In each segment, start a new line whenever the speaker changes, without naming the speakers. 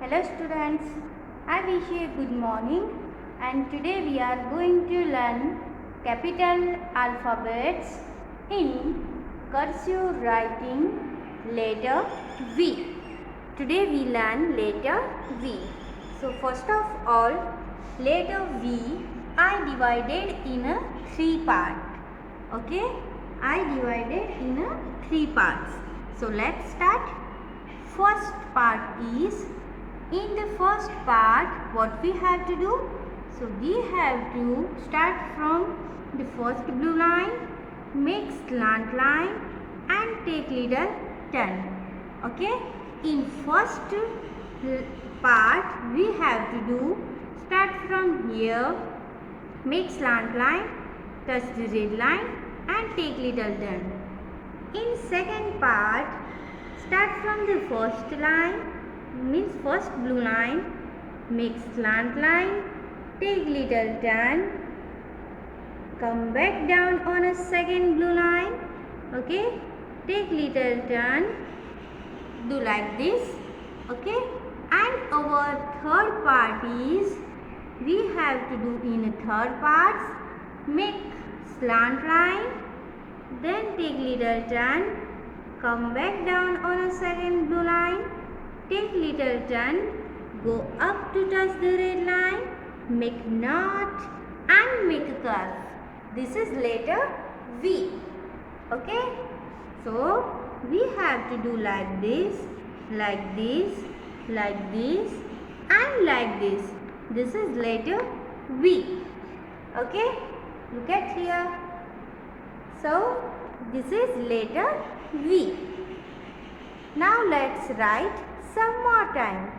Hello students, I wish you a good morning and today we are going to learn capital alphabets in cursive writing letter V. Today we learn letter V. So first of all, letter V I divided in a 3 part. Okay, I divided in a 3 parts. So let's start. First part is, in the first part what we have to do? So we have to start from the first blue line, make slant line and take little turn. Okay, in first part we have to do, start from here, make slant line, touch the red line and take little turn. In second part, start from the first line, means first blue line, make slant line, take little turn, come back down on a second blue line, okay, take little turn, do like this, okay. And our third part is, we have to do in third parts, make slant line, then take little turn, come back down on a second blue line, take little turn, go up to touch the red line, make knot and make a curve. This is letter V. Okay. So we have to do like this, like this, like this and like this. This is letter V. Okay. Look at here. So this is letter V. Now let's write some more time.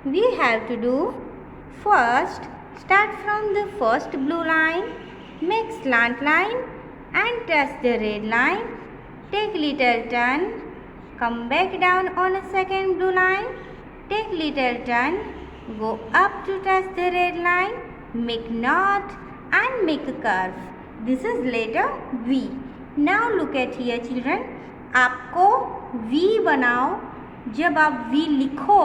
We have to do, first start from the first blue line, make slant line and touch the red line, take little turn, come back down on a second blue line, take little turn, go up to touch the red line, make knot and make a curve. This is letter V. Now look at here children. आपको V बनाओ, जब आप V लिखो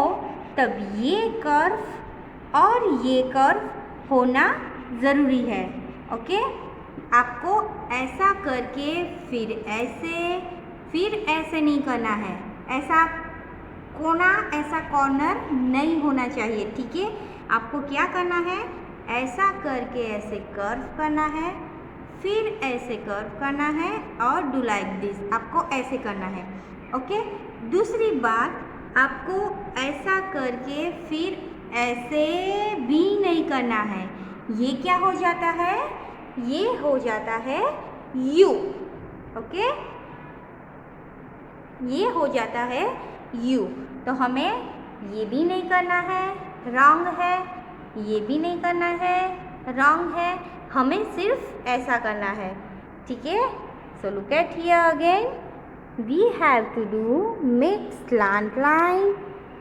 तब ये curve और ये curve होना ज़रूरी है. ओके, आपको ऐसा करके फिर ऐसे नहीं करना है. ऐसा कोना, ऐसा कॉर्नर नहीं होना चाहिए. ठीक है, आपको क्या करना है, ऐसा करके ऐसे कर्व करना है, फिर ऐसे कर्व करना है और डू लाइक दिस. आपको ऐसे करना है. ओके. दूसरी बात, आपको ऐसा करके फिर ऐसे भी नहीं करना है. ये क्या हो जाता है, ये हो जाता है यू. ओके, ये हो जाता है यू. तो हमें ये भी नहीं करना है, रॉन्ग है. ये भी नहीं करना है, रॉन्ग है. हमें सिर्फ ऐसा करना है. ठीक है. So look at here again. We have to do, make slant line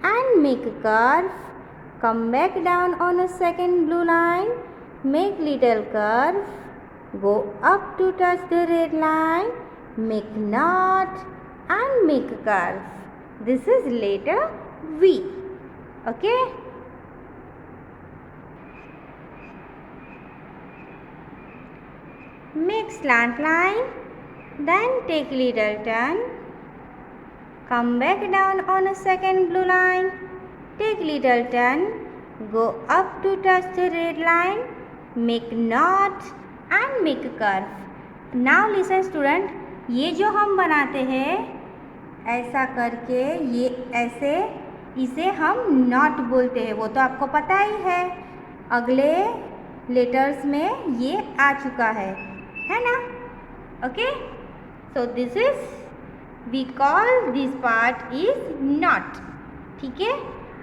and make a curve, come back down on a second blue line, make little curve, go up to touch the red line, make knot and make a curve. This is letter V. Okay. Make slant line, then take little turn, come back down on a second blue line, take little turn, go up to touch the red line, make knot and make a curve. Now listen student, ये जो हम बनाते हैं ऐसा करके, ये ऐसे, इसे हम नॉट बोलते हैं. वो तो आपको पता ही है, अगले लेटर्स में ये आ चुका है ना. Okay. So this is, we call this part is knot. ठीक है.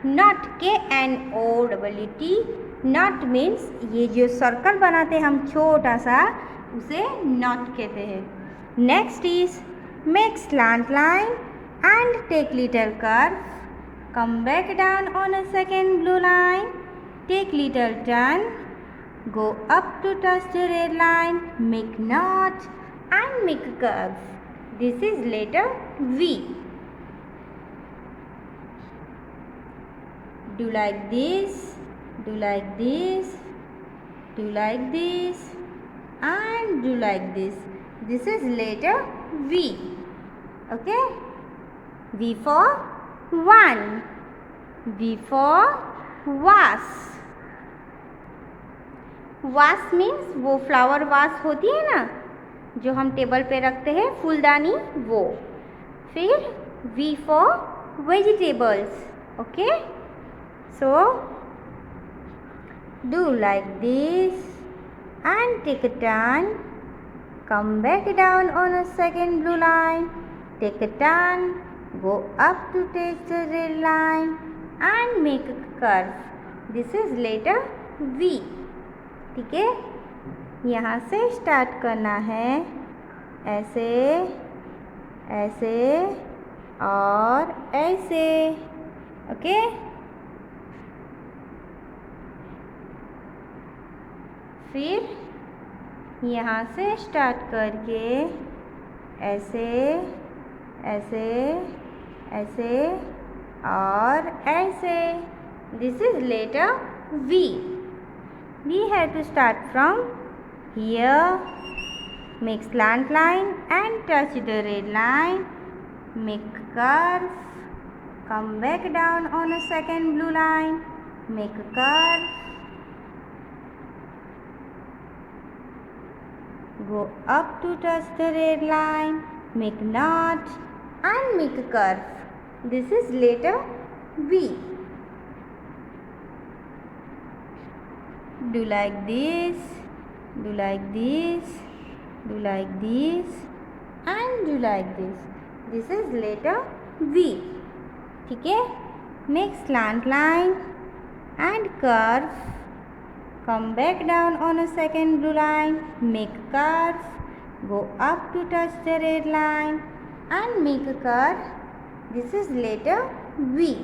Not, KNOTT. नॉट मीन्स ये जो सर्कल बनाते हैं हम छोटा सा, उसे नॉट कहते हैं. Next is, make slant line and take little curve, come back down on a second blue line, take little turn, go up to touch the red line, make knot and make a curve. This is letter V. do like this, do like this, do like this, and do like this. This is letter V. Okay? V for one. V for vase. वास means वो flower vase होती है ना, जो हम table पे रखते हैं, फूलदानी, वो. फिर V for vegetables. Okay, so do like this and take a turn. Come back down on a second blue line. Take a turn. Go up to touch the red line and make a curve. This is letter V. ठीक है, यहाँ से start करना है, ऐसे, ऐसे और ऐसे. ओके, फिर यहाँ से स्टार्ट करके ऐसे, ऐसे, ऐसे और ऐसे. This is letter V. We have to start from here, make slant line and touch the red line, make curve, come back down on a second blue line, make a curve, go up to touch the red line, make knot and make a curve. This is letter V. Do like this, do like this, do like this and do like this. This is letter V. ठीक है, make slant line and curve. Come back down on a second blue line, make curve, go up to touch the red line and make a curve. This is letter V.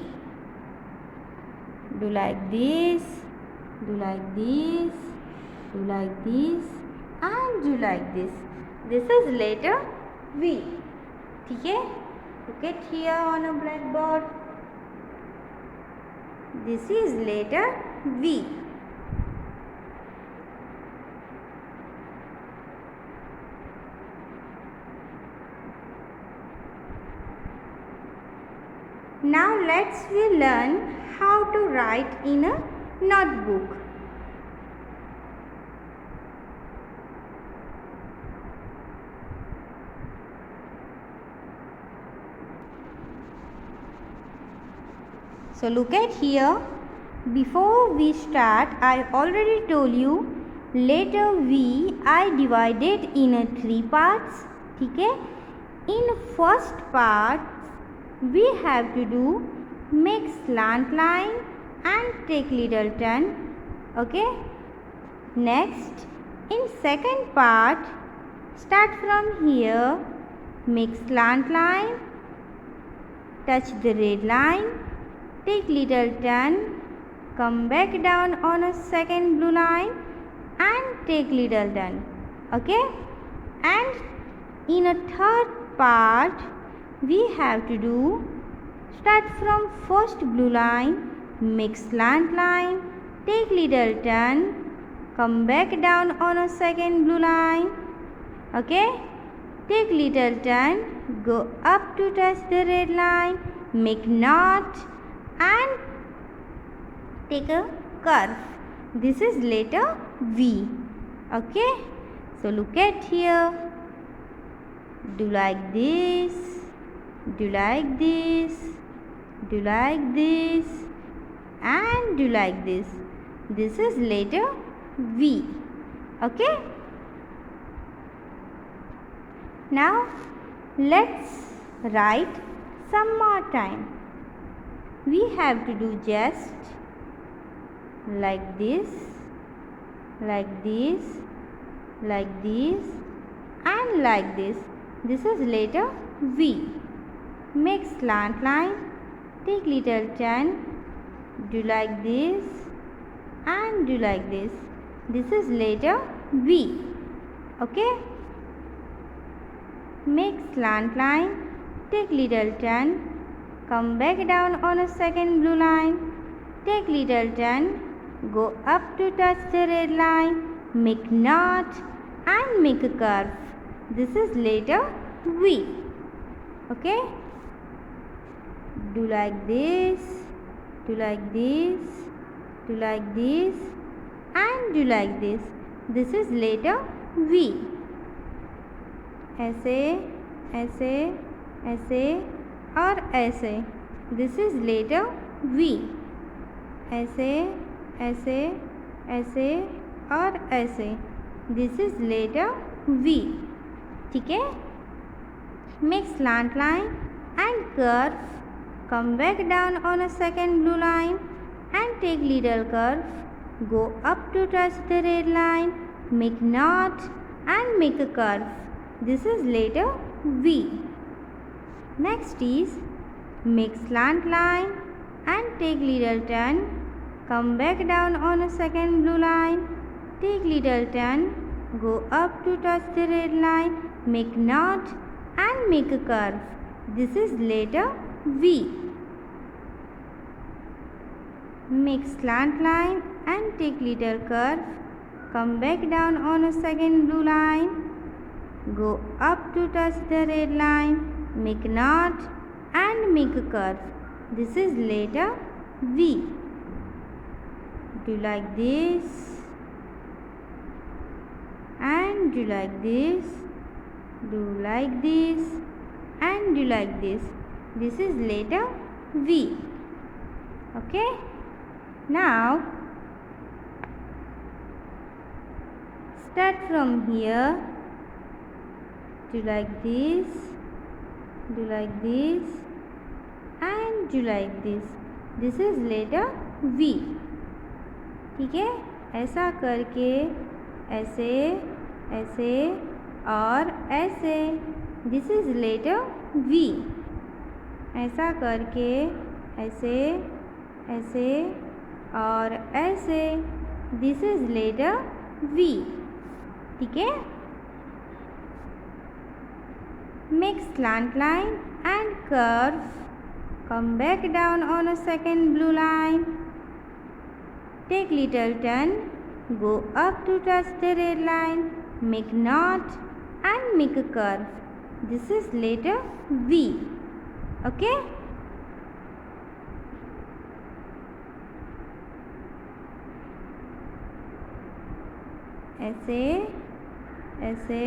Do like this, do like this, do like this and do like this. This is letter V. ठीक है, look at here on a blackboard. This is letter V. Now let's learn how to write in a notebook. So look at here. Before we start, I already told you letter V I divided in 3 parts. ठीक है, in first part we have to do make slant line and take little turn. Okay, next in second part start from here, make slant line, touch the red line, take little turn, come back down on a second blue line and take little turn. Okay, and in a third part we have to do start from first blue line, make slant line, take little turn, come back down on a second blue line. Okay, take little turn, go up to touch the red line, make knot and take a curve. This is letter V. Okay, so look at here. Do like this, do like this, do like this and do like this. This is letter V. Okay, now let's write some more time. We have to do just like this, like this, like this and like this. This is letter V. Make slant line, take little turn, do like this and do like this. This is letter V. Okay, make slant line, take little turn, come back down on a second blue line, take little turn, go up to touch the red line, make knot and make a curve. This is letter V. Okay? Do like this, do like this, do like this and do like this. This is letter V. ऐसे ऐसे ऐसे और ऐसे. This is letter V. ऐसे ऐसे ऐसे और ऐसे. This is letter V. ठीक है? Make slant line and curve. Come back down on a second blue line and take little curve. Go up to touch the red line. Make knot and make a curve. This is letter V. Next is make slant line and take little turn. Come back down on a second blue line. Take little turn. Go up to touch the red line. Make knot and make a curve. This is letter V. Make slant line and take little curve. Come back down on a second blue line. Go up to touch the red line. Make knot and make a curve. This is letter V. Do like this and do like this. Do like this and do like this. This is letter V. Okay? Now start from here. Do like this, do like this and do like this. This is letter V. ठीक है? ऐसा करके ऐसे ऐसे और ऐसे. This is letter V. ऐसा करके ऐसे ऐसे और ऐसे. This is letter V. ठीक है? Make slant line and curve. Come back down on a second blue line. Take little turn. Go up to touch the red line. Make knot and make a curve. This is letter V. Okay? ऐसे ऐसे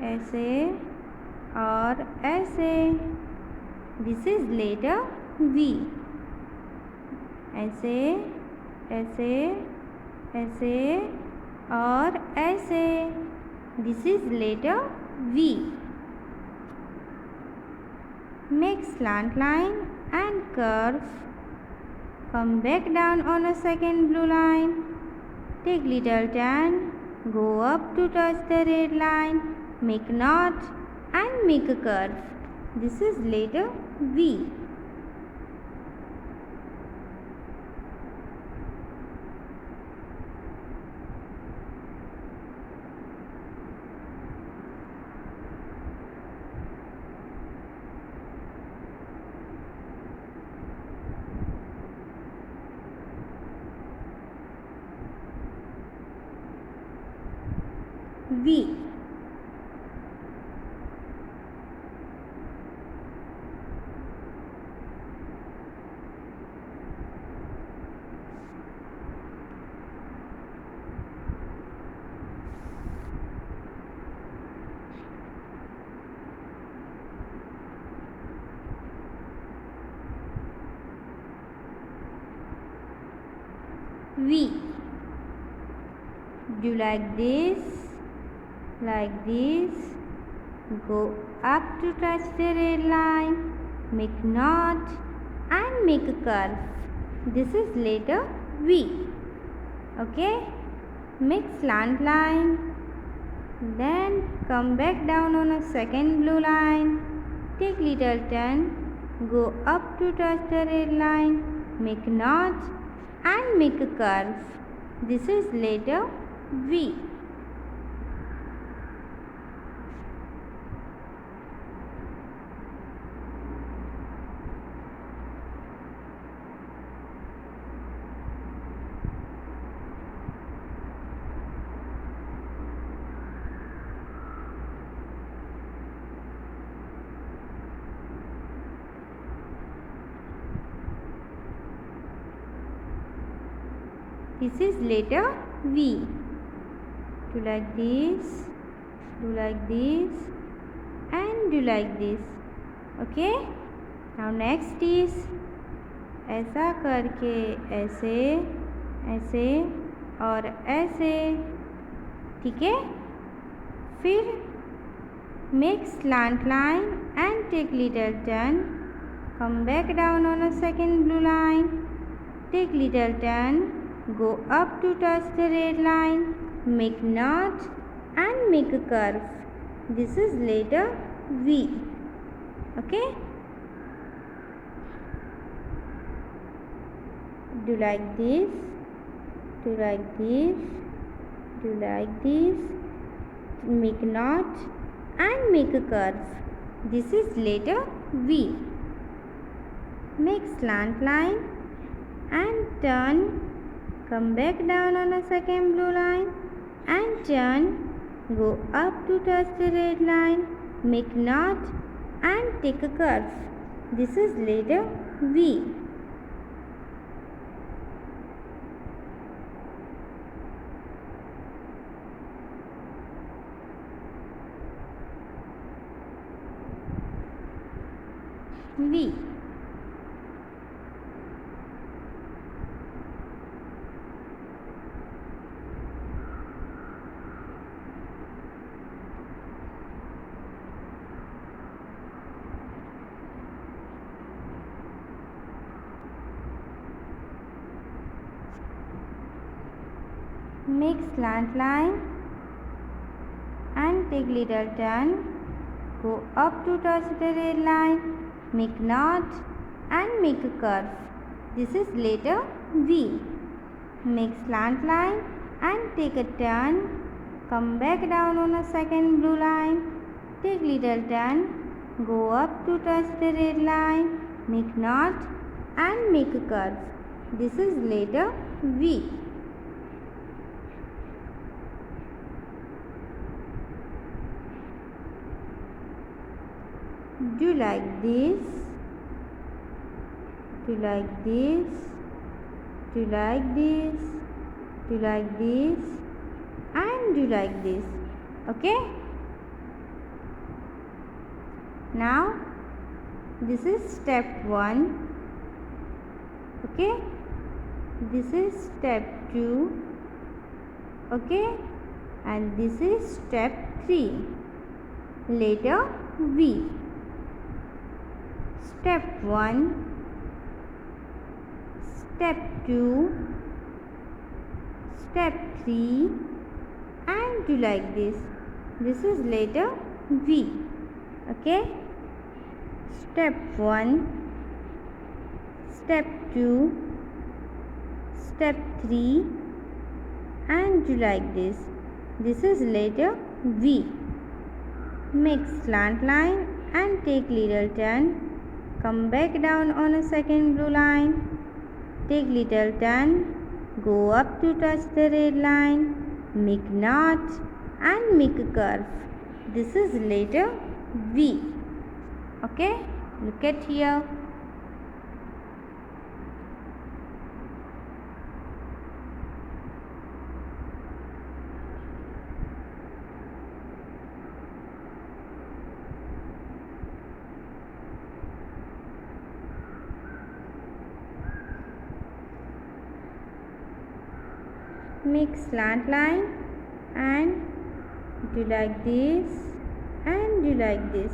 ऐसे और ऐसे. This is letter V. ऐसे ऐसे ऐसे और ऐसे. This is letter V. Make slant line and curve. Come back down on a second blue line. Take little turn. Go up to touch the red line. Make knot and make a curve. This is letter V. V. V. Do like this, go up to touch the red line, make knot and make a curve. This is letter V. Okay, make slant line, then come back down on a second blue line, take little turn, go up to touch the red line, make knot and make a curve. This is letter V. This is letter V. Do like this, do like this, and do like this. Okay. Now next is ऐसा करके ऐसे, ऐसे और ऐसे. ठीक है. फिर make slant line and take little turn. Come back down on a second blue line. Take little turn. Go up to touch the red line. Make knot and make a curve. This is letter V. Okay. Do like this, do like this, do like this, make knot and make a curve. This is letter V. Make slant line and turn. Come back down on a second blue line and turn. Go up to touch the red line. Make knot and take a curve. This is letter V. V. Make slant line and take little turn. Go up to touch the red line. Make knot and make a curve. This is letter V. Make slant line and take a turn. Come back down on a second blue line. Take little turn. Go up to touch the red line. Make knot and make a curve. This is letter V. Do like this, do like this, do like this, do like this, and do like this. Okay. Now this is step 1. Okay. This is step 2. Okay. And this is step 3. Letter V. Step 1, step 2, step 3, and do like this. This is letter V. Okay. Step 1, step 2, step 3, and do like this. This is letter V. Make slant line and take little turn. Come back down on a second blue line. Take little turn. Go up to touch the red line. Make knot and make a curve. This is letter V. Okay. Look at here. Make slant line and do like this and do like this.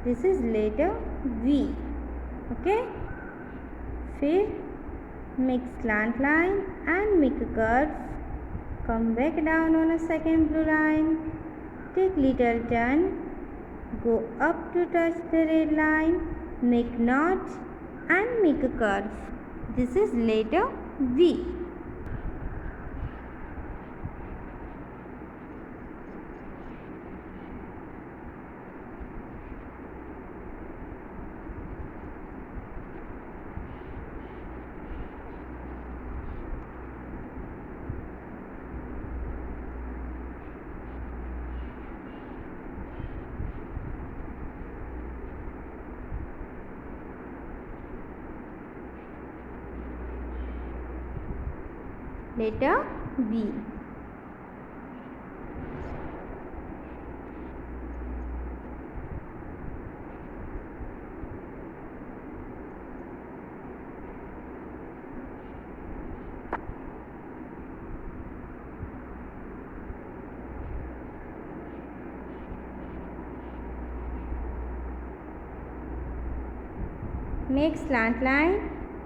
This is letter V. Okay. फिर make slant line and make a curve. Come back down on a second blue line. Take little turn. Go up to touch the red line. Make knot and make a curve. This is letter V. letter V. Make slant line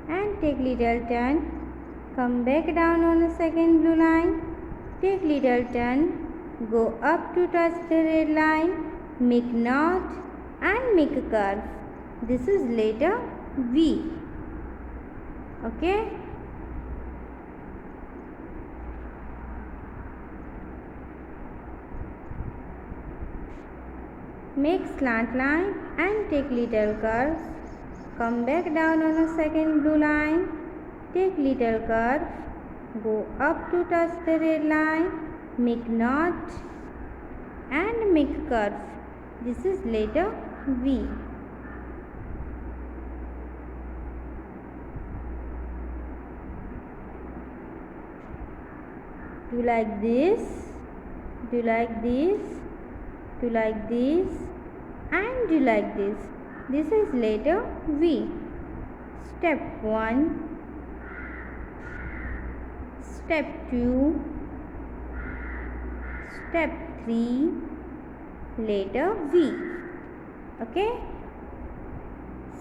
and take little turn. Come back down on the second blue line. Take little turn. Go up to touch the red line. Make knot and make a curve. This is letter V. Okay. Make slant line and take little curves. Come back down on the second blue line. Take little curve. Go up to touch the red line. Make knot and make curve. This is letter V. Do you like this? Do you like this? Do you like this? And do you like this? This is letter V. Step 1. Step 2. Step 3. Letter V. Okay?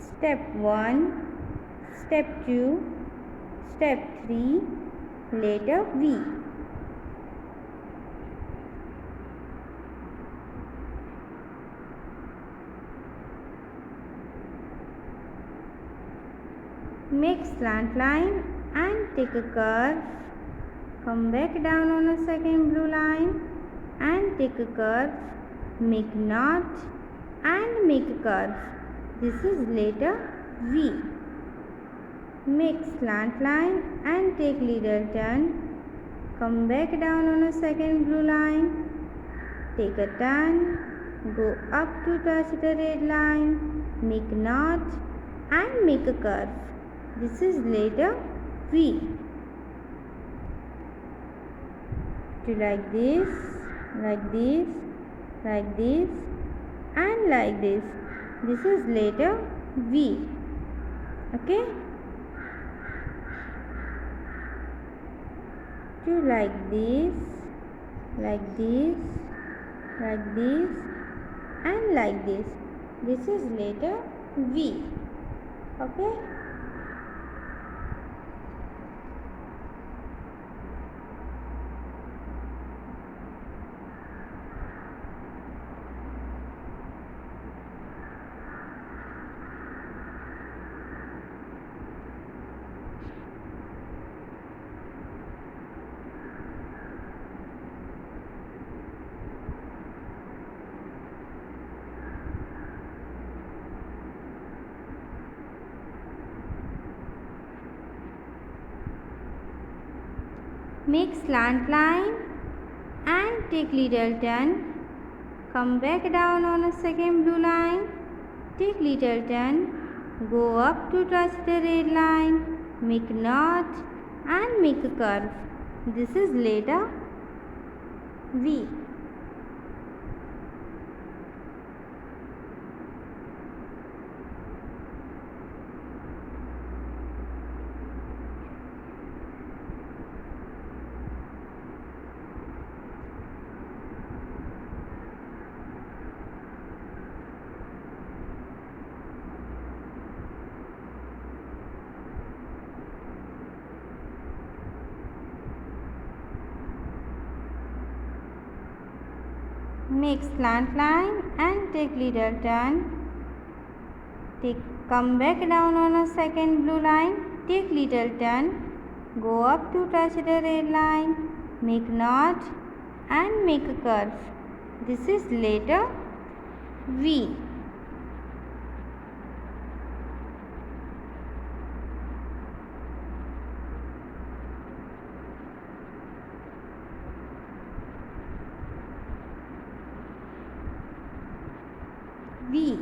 Step 1. Step 2. Step 3. Letter V. Make slant line and take a curve. Come back down on the second blue line and take a curve. Make knot and make a curve. This is letter V. Make slant line and take little turn. Come back down on the second blue line. Take a turn. Go up to touch the red line. Make knot and make a curve. This is letter V. Do you like this, like this, like this, and like this? This is letter V. Okay? Do you like this, like this, like this, and like this? This is letter V. Okay? Make slant line and take little turn. Come back down on a second blue line. Take little turn. Go up to touch the red line. Make knot and make a curve. This is letter V. Make slant line and take little turn. Come back down on a second blue line. Take little turn. Go up to touch the red line. Make knot and make a curve. This is letter V. V.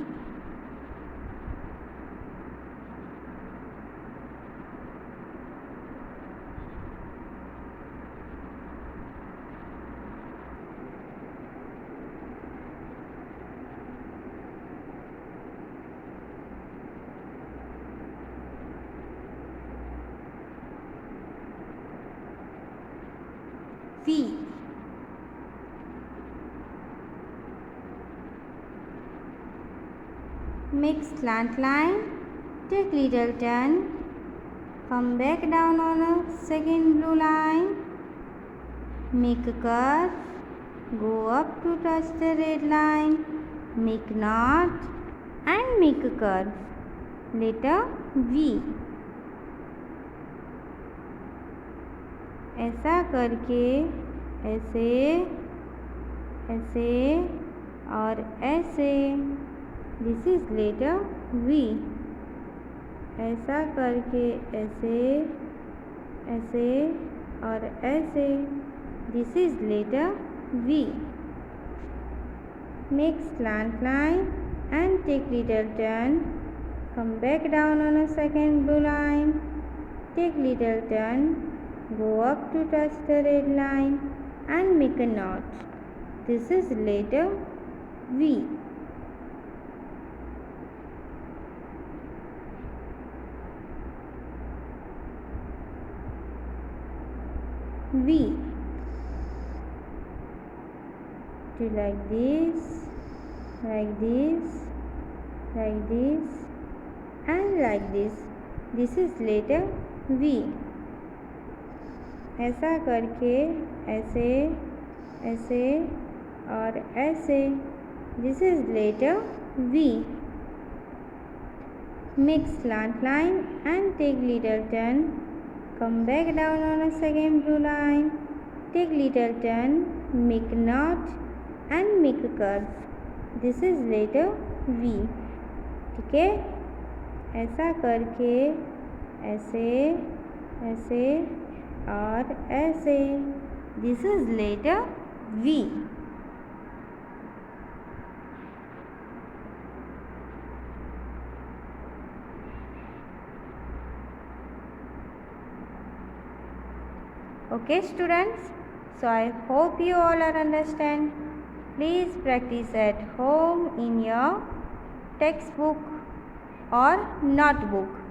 V. Make slant line, take little turn, come back down on a second blue line, make a curve, go up to touch the red line, make knot and make a curve. Letter V. ऐसा करके ऐसे ऐसे और ऐसे, this is letter V. ऐसा करके ऐसे ऐसे और ऐसे, this is letter V. Make slant line and take little turn, come back down on a second blue line, take little turn, go up to touch the red line and make a knot. This is letter V. V. Do like this, like this, like this and like this. This is letter V. ऐसा करके ऐसे ऐसे और ऐसे, this is letter V. Make slant line and take little turn, come back down on a second blue line, take little turn, make knot and make a curve. This is letter V. ठीक है, ऐसा करके ऐसे ऐसे और ऐसे, this is letter V. Okay students, so I hope you all are understand. Please practice at home in your textbook or notebook.